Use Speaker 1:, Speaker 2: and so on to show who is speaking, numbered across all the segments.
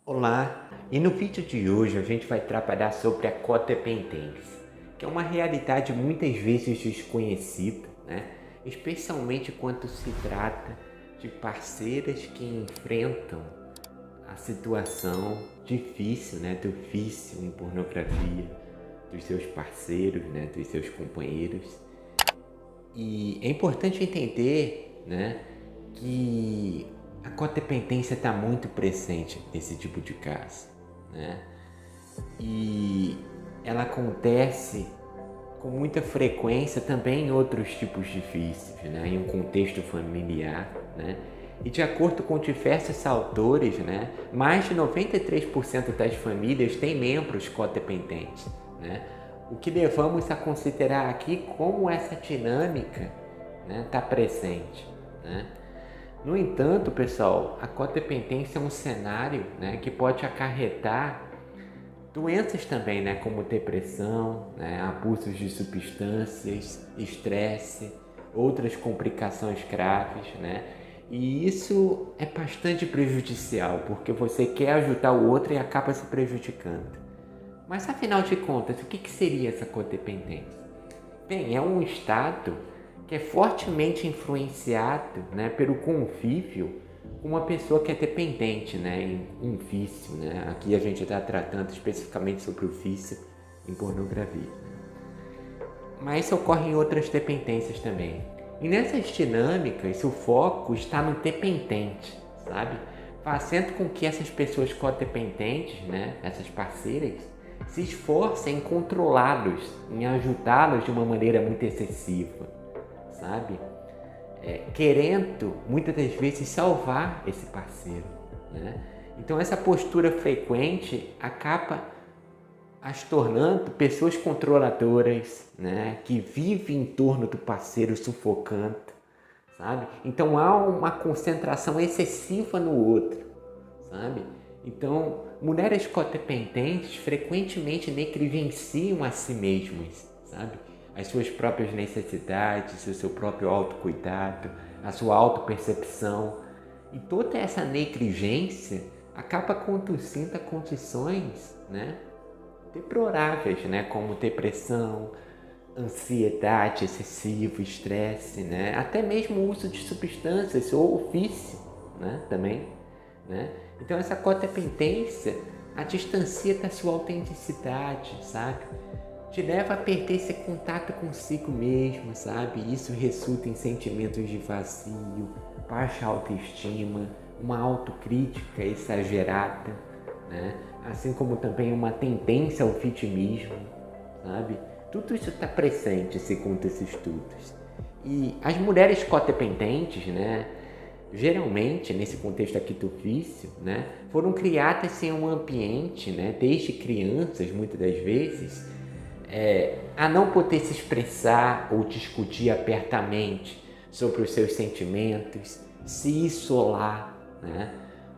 Speaker 1: Olá, e no vídeo de hoje a gente vai trabalhar sobre a codependência, que é uma realidade muitas vezes desconhecida, né? Especialmente quando se trata de parceiras que enfrentam a situação difícil, né, do vício em pornografia, dos seus parceiros, né, dos seus companheiros. E é importante entender, né, que a codependência está muito presente nesse tipo de caso, né? E ela acontece com muita frequência também em outros tipos de vícios, né? Em um contexto familiar, né? E de acordo com diversos autores, né, mais de 93% das famílias têm membros codependentes, né? O que levamos a considerar aqui como essa dinâmica está presente, né? No entanto, pessoal, a codependência é um cenário, né, que pode acarretar doenças também, né, como depressão, né, abusos de substâncias, estresse, outras complicações graves, né? E isso é bastante prejudicial, porque você quer ajudar o outro e acaba se prejudicando. Mas afinal de contas, o que seria essa codependência? Bem, é um estado que é fortemente influenciado, né, pelo convívio com uma pessoa que é dependente, né, em um vício, né? Aqui a gente está tratando especificamente sobre o vício em pornografia. Mas isso ocorre em outras dependências também. E nessas dinâmicas, o foco está no dependente, sabe? Fazendo com que essas pessoas codependentes, né, essas parceiras, se esforcem em controlá-los, em ajudá-los de uma maneira muito excessiva, sabe? Querendo, muitas das vezes, salvar esse parceiro, né? Então essa postura frequente acaba as tornando pessoas controladoras, né? Que vivem em torno do parceiro sufocando, sabe? Então há uma concentração excessiva no outro, sabe? Então, mulheres codependentes frequentemente negligenciam a si mesmas, sabe? As suas próprias necessidades, o seu próprio autocuidado, a sua autopercepção. E toda essa negligência acaba conduzindo a condições, né, deploráveis, né, como depressão, ansiedade excessiva, estresse, né, até mesmo o uso de substâncias ou vício, né, também, né? Então essa codependência a distancia da sua autenticidade, sabe? Te leva a perder esse contato consigo mesmo, sabe? Isso resulta em sentimentos de vazio, baixa autoestima, uma autocrítica exagerada, né? Assim como também uma tendência ao vitimismo, sabe? Tudo isso está presente segundo esses estudos. E as mulheres codependentes, né, geralmente, nesse contexto aqui do vício, né, foram criadas em um ambiente, né, desde crianças, muitas das vezes, a não poder se expressar ou discutir abertamente sobre os seus sentimentos, se isolar, né?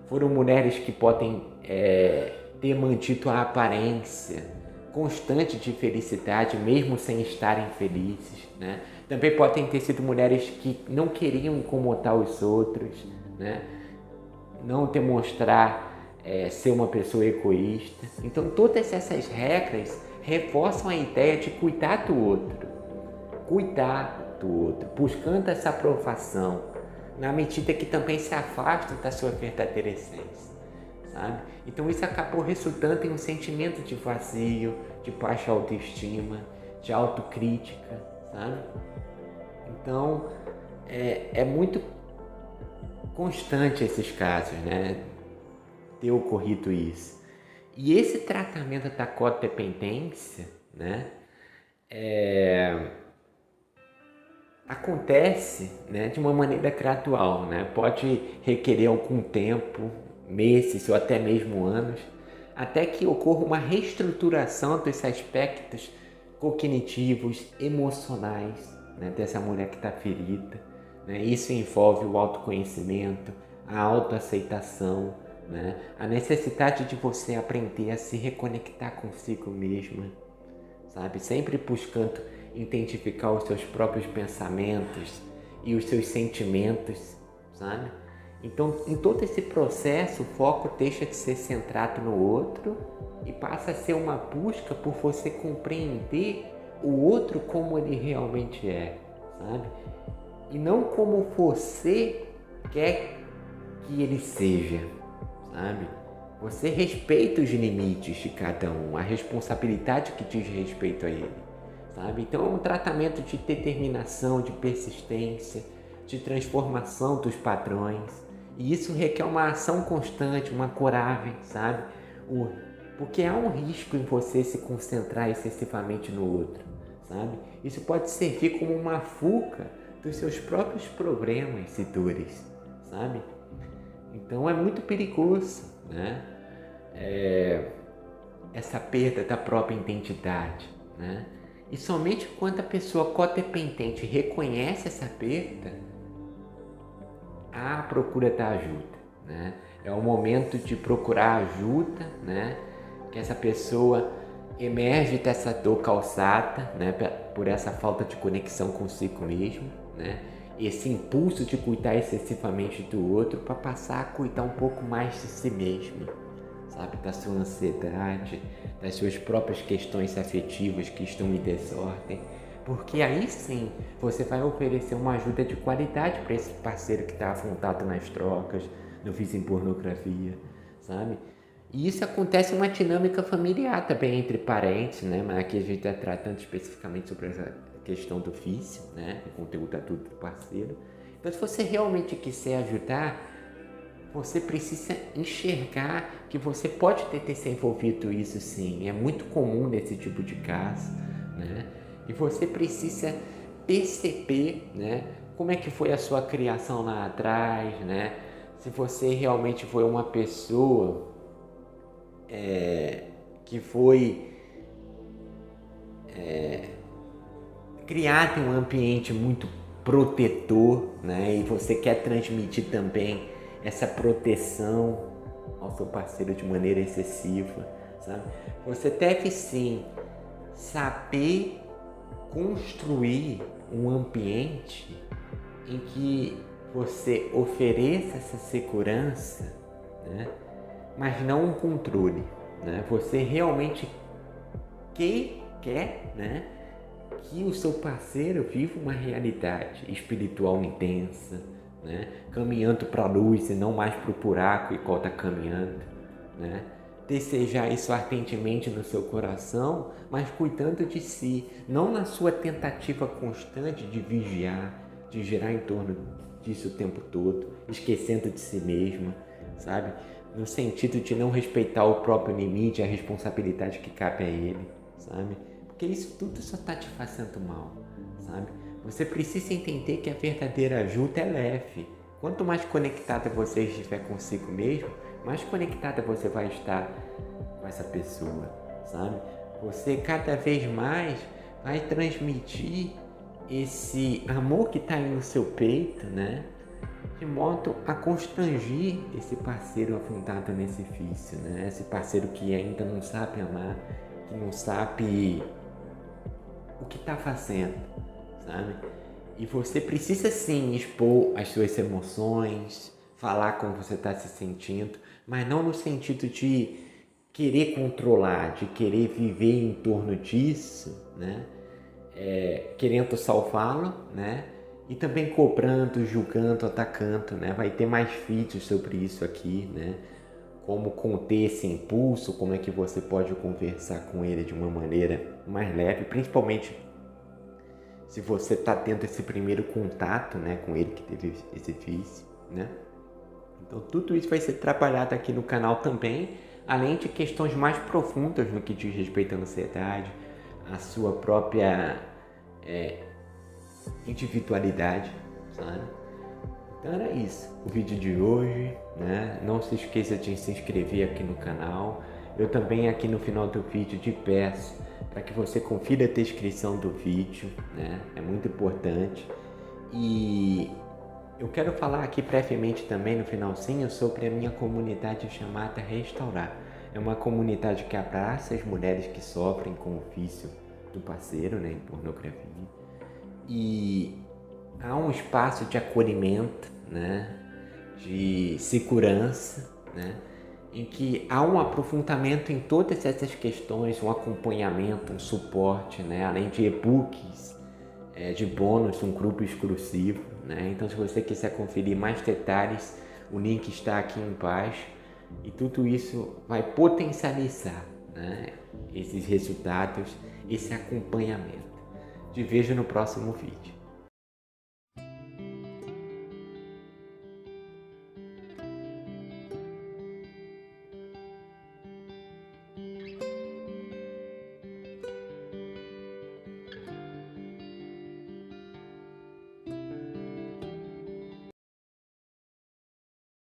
Speaker 1: Foram mulheres que podem ter mantido a aparência constante de felicidade, mesmo sem estarem felizes, né? Também podem ter sido mulheres que não queriam incomodar os outros, né? Não demonstrar ser uma pessoa egoísta. Então todas essas regras reforçam a ideia de cuidar do outro, buscando essa aprovação, na medida que também se afasta da sua verdadeira essência, sabe? Então isso acabou resultando em um sentimento de vazio, de baixa autoestima, de autocrítica, sabe? Então é muito constante esses casos, né, ter ocorrido isso. E esse tratamento da codependência, né, acontece, né, de uma maneira gradual, né? Pode requerer algum tempo, meses ou até mesmo anos, até que ocorra uma reestruturação dos aspectos cognitivos, emocionais, né, dessa mulher que está ferida, né? Isso envolve o autoconhecimento, a autoaceitação, né? A necessidade de você aprender a se reconectar consigo mesma, sabe? Sempre buscando identificar os seus próprios pensamentos e os seus sentimentos, sabe? Então, em todo esse processo, o foco deixa de ser centrado no outro e passa a ser uma busca por você compreender o outro como ele realmente é, sabe? E não como você quer que ele seja, sabe? Você respeita os limites de cada um, a responsabilidade que diz respeito a ele, sabe? Então é um tratamento de determinação, de persistência, de transformação dos padrões. E isso requer uma ação constante, uma coragem, sabe? Porque há um risco em você se concentrar excessivamente no outro, sabe? Isso pode servir como uma fuga dos seus próprios problemas e dores, sabe? Então é muito perigoso, né? Essa perda da própria identidade, né? E somente quando a pessoa codependente reconhece essa perda, há a procura da ajuda, né? É o momento de procurar ajuda, né? Que essa pessoa emerge dessa dor causada, né? Por essa falta de conexão consigo mesmo, né? Esse impulso de cuidar excessivamente do outro para passar a cuidar um pouco mais de si mesmo, sabe? Da sua ansiedade, das suas próprias questões afetivas que estão em desordem. Porque aí sim você vai oferecer uma ajuda de qualidade para esse parceiro que está afundado nas trocas, no vício em pornografia, sabe? E isso acontece em uma dinâmica familiar também entre parentes, né? Mas aqui a gente está tratando especificamente sobre essa questão do vício, né? O conteúdo adulto do parceiro. Então, se você realmente quiser ajudar, você precisa enxergar que você pode ter se envolvido isso sim. É muito comum nesse tipo de caso, né? E você precisa perceber, né? Como é que foi a sua criação lá atrás, né? Se você realmente foi uma pessoa que foi criada em um ambiente muito protetor, né? E você quer transmitir também essa proteção ao seu parceiro de maneira excessiva, sabe? Você deve sim saber construir um ambiente em que você ofereça essa segurança, né? Mas não um controle, né? Você realmente quer, né? Que o seu parceiro viva uma realidade espiritual intensa, né? Caminhando para a luz e não mais para o buraco igual está caminhando, né? Desejar isso ardentemente no seu coração, mas cuidando de si, não na sua tentativa constante de vigiar, de girar em torno disso o tempo todo, esquecendo de si mesmo, sabe? No sentido de não respeitar o próprio limite, a responsabilidade que cabe a ele, sabe? Porque isso tudo só está te fazendo mal, sabe? Você precisa entender que a verdadeira ajuda é leve. Quanto mais conectada você estiver consigo mesmo, mais conectada você vai estar com essa pessoa, sabe? Você cada vez mais vai transmitir esse amor que está aí no seu peito, né? De modo a constrangir esse parceiro afundado nesse vício, né? Esse parceiro que ainda não sabe amar, que não sabe o que está fazendo, sabe? E você precisa sim expor as suas emoções, falar como você está se sentindo, mas não no sentido de querer controlar, de querer viver em torno disso, né? Querendo salvá-lo, né? E também cobrando, julgando, atacando, né? Vai ter mais vídeos sobre isso aqui, né? Como conter esse impulso, como é que você pode conversar com ele de uma maneira mais leve, principalmente se você está tendo esse primeiro contato, né, com ele que teve esse vício, né? Então tudo isso vai ser trabalhado aqui no canal também, além de questões mais profundas no que diz respeito à ansiedade, a sua própria individualidade, sabe? Então era isso, o vídeo de hoje, né? Não se esqueça de se inscrever aqui no canal. Eu também aqui no final do vídeo te peço para que você confira a descrição do vídeo, né? É muito importante. E eu quero falar aqui brevemente também no finalzinho sobre a minha comunidade chamada Restaurar. É uma comunidade que abraça as mulheres que sofrem com o vício do parceiro, né, em pornografia. E há um espaço de acolhimento, né? de segurança, né? Em que há um aprofundamento em todas essas questões, um acompanhamento, um suporte, né? Além de e-books, de bônus, um grupo exclusivo, né? Então, se você quiser conferir mais detalhes, o link está aqui embaixo e tudo isso vai potencializar, né, esses resultados, esse acompanhamento. Te vejo no próximo vídeo.